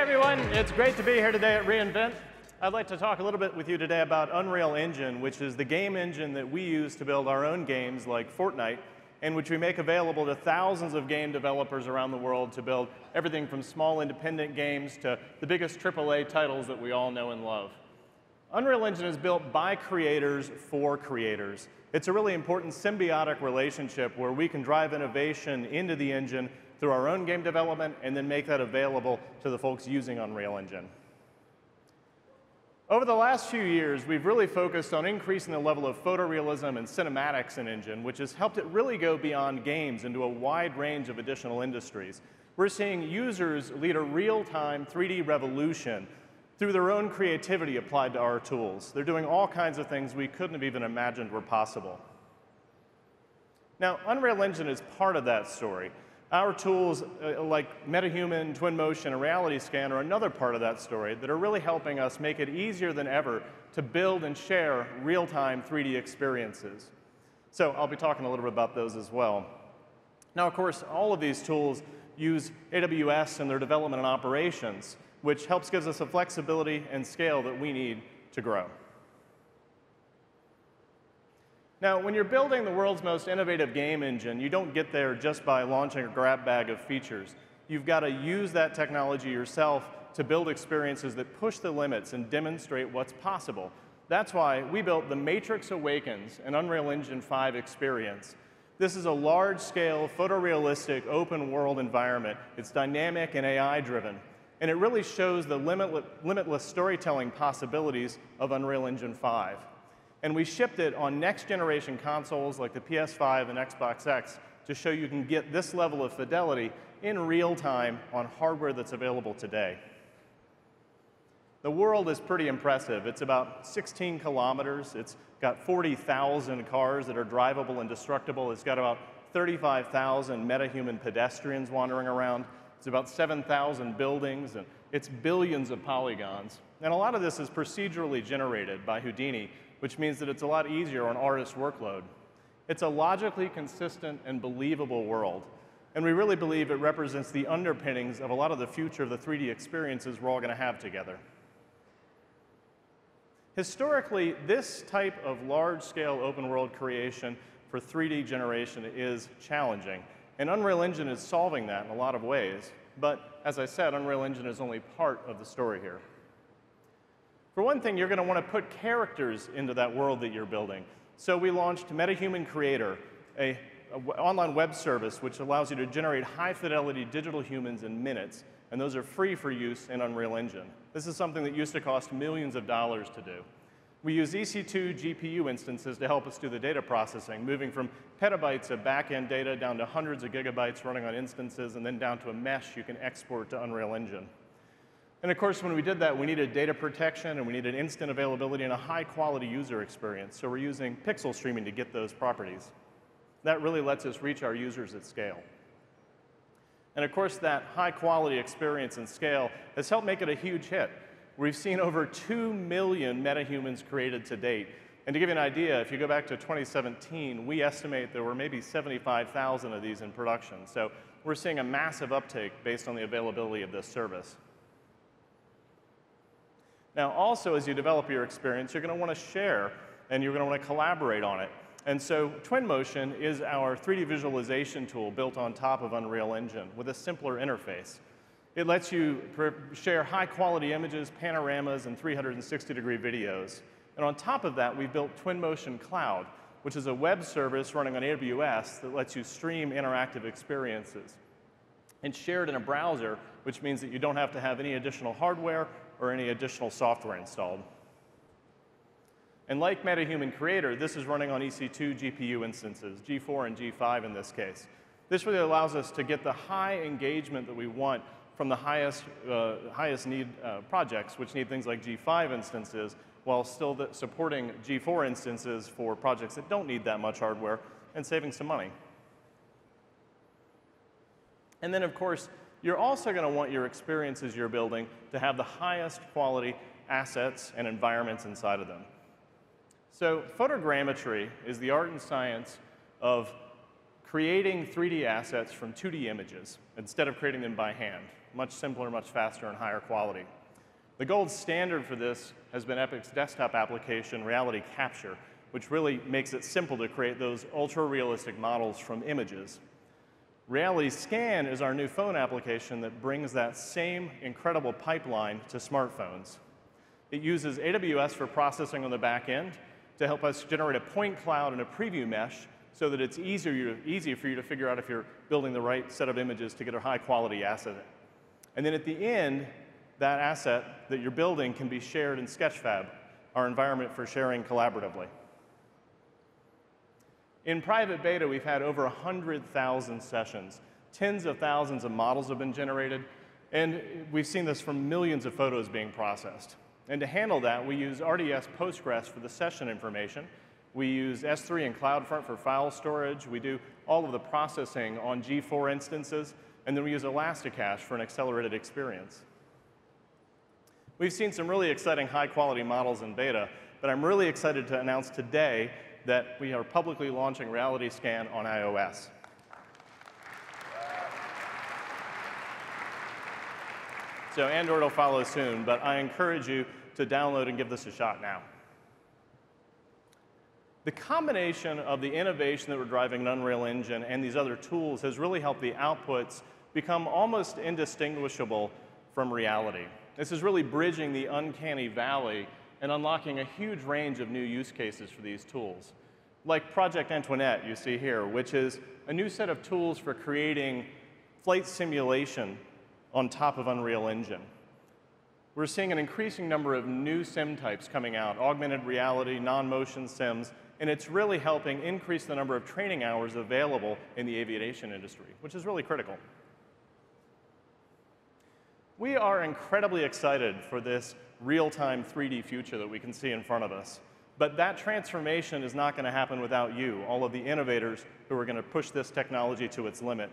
everyone. It's great to be here today at reInvent. I'd like to talk a little bit with you today about Unreal Engine, which is the game engine that we use to build our own games like Fortnite, and which we make available to thousands of game developers around the world to build everything from small independent games to the biggest AAA titles that we all know and love. Unreal Engine is built by creators for creators. It's a really important symbiotic relationship where we can drive innovation into the engine through our own game development and then make that available to the folks using Unreal Engine. Over the last few years, we've really focused on increasing the level of photorealism and cinematics in Engine, which has helped it really go beyond games into a wide range of additional industries. We're seeing users lead a real-time 3D revolution through their own creativity applied to our tools. They're doing all kinds of things we couldn't have even imagined were possible. Now, Unreal Engine is part of that story. Our tools like MetaHuman, Twinmotion, and RealityScan are another part of that story that are really helping us make it easier than ever to build and share real-time 3D experiences. So I'll be talking a little bit about those as well. Now, of course, all of these tools use AWS in their development and operations, which gives us the flexibility and scale that we need to grow. Now, when you're building the world's most innovative game engine, you don't get there just by launching a grab bag of features. You've got to use that technology yourself to build experiences that push the limits and demonstrate what's possible. That's why we built the Matrix Awakens, an Unreal Engine 5 experience. This is a large-scale, photorealistic, open-world environment. It's dynamic and AI-driven. And it really shows the limitless storytelling possibilities of Unreal Engine 5. And we shipped it on next-generation consoles like the PS5 and Xbox X to show you can get this level of fidelity in real time on hardware that's available today. The world is pretty impressive. It's about 16 kilometers. It's got 40,000 cars that are drivable and destructible. It's got about 35,000 metahuman pedestrians wandering around. It's about 7,000 buildings, and it's billions of polygons. And a lot of this is procedurally generated by Houdini, which means that it's a lot easier on artist workload. It's a logically consistent and believable world. And we really believe it represents the underpinnings of a lot of the future of the 3D experiences we're all going to have together. Historically, this type of large-scale open-world creation for 3D generation is challenging. And Unreal Engine is solving that in a lot of ways. But as I said, Unreal Engine is only part of the story here. For one thing, you're going to want to put characters into that world that you're building. So we launched MetaHuman Creator, an online web service which allows you to generate high-fidelity digital humans in minutes. And those are free for use in Unreal Engine. This is something that used to cost millions of dollars to do. We use EC2 GPU instances to help us do the data processing, moving from petabytes of back-end data down to hundreds of gigabytes running on instances, and then down to a mesh you can export to Unreal Engine. And of course, when we did that, we needed data protection, and we needed instant availability and a high-quality user experience. So we're using pixel streaming to get those properties. That really lets us reach our users at scale. And of course, that high-quality experience and scale has helped make it a huge hit. We've seen over 2 million metahumans created to date. And to give you an idea, if you go back to 2017, we estimate there were maybe 75,000 of these in production. So we're seeing a massive uptake based on the availability of this service. Now, also, as you develop your experience, you're going to want to share, and you're going to want to collaborate on it. And so Twinmotion is our 3D visualization tool built on top of Unreal Engine with a simpler interface. It lets you share high-quality images, panoramas, and 360-degree videos. And on top of that, we've built Twinmotion Cloud, which is a web service running on AWS that lets you stream interactive experiences. And shared in a browser, which means that you don't have to have any additional hardware or any additional software installed. And like MetaHuman Creator, this is running on EC2 GPU instances, G4 and G5 in this case. This really allows us to get the high engagement that we want from the highest need projects, which need things like G5 instances, while still supporting G4 instances for projects that don't need that much hardware and saving some money. And then, of course, you're also going to want your experiences you're building to have the highest quality assets and environments inside of them. So photogrammetry is the art and science of creating 3D assets from 2D images instead of creating them by hand. Much simpler, much faster, and higher quality. The gold standard for this has been Epic's desktop application, Reality Capture, which really makes it simple to create those ultra-realistic models from images. Reality Scan is our new phone application that brings that same incredible pipeline to smartphones. It uses AWS for processing on the back end to help us generate a point cloud and a preview mesh so that it's easy for you to figure out if you're building the right set of images to get a high-quality asset. And then at the end, that asset that you're building can be shared in Sketchfab, our environment for sharing collaboratively. In private beta, we've had over 100,000 sessions. Tens of thousands of models have been generated, and we've seen this from millions of photos being processed. And to handle that, we use RDS Postgres for the session information. We use S3 and CloudFront for file storage. We do all of the processing on G4 instances, and then we use Elasticache for an accelerated experience. We've seen some really exciting high-quality models in beta, but I'm really excited to announce today that we are publicly launching Reality Scan on iOS. So Android will follow soon, but I encourage you to download and give this a shot now. The combination of the innovation that we're driving in Unreal Engine and these other tools has really helped the outputs become almost indistinguishable from reality. This is really bridging the uncanny valley and unlocking a huge range of new use cases for these tools. Like Project Antoinette, you see here, which is a new set of tools for creating flight simulation on top of Unreal Engine. We're seeing an increasing number of new sim types coming out, augmented reality, non-motion sims, and it's really helping increase the number of training hours available in the aviation industry, which is really critical. We are incredibly excited for this real-time 3D future that we can see in front of us. But that transformation is not going to happen without you, all of the innovators who are going to push this technology to its limit,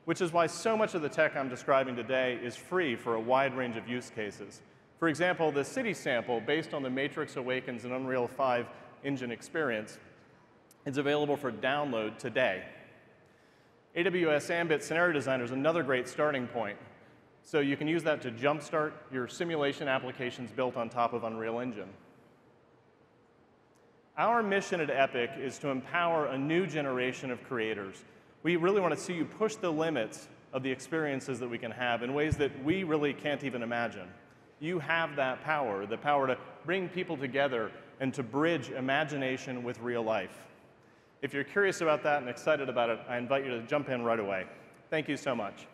which is why so much of the tech I'm describing today is free for a wide range of use cases. For example, the City Sample, based on the Matrix Awakens and Unreal 5 engine experience, is available for download today. AWS Ambit Scenario Designer is another great starting point. So you can use that to jumpstart your simulation applications built on top of Unreal Engine. Our mission at Epic is to empower a new generation of creators. We really want to see you push the limits of the experiences that we can have in ways that we really can't even imagine. You have that power, the power to bring people together and to bridge imagination with real life. If you're curious about that and excited about it, I invite you to jump in right away. Thank you so much.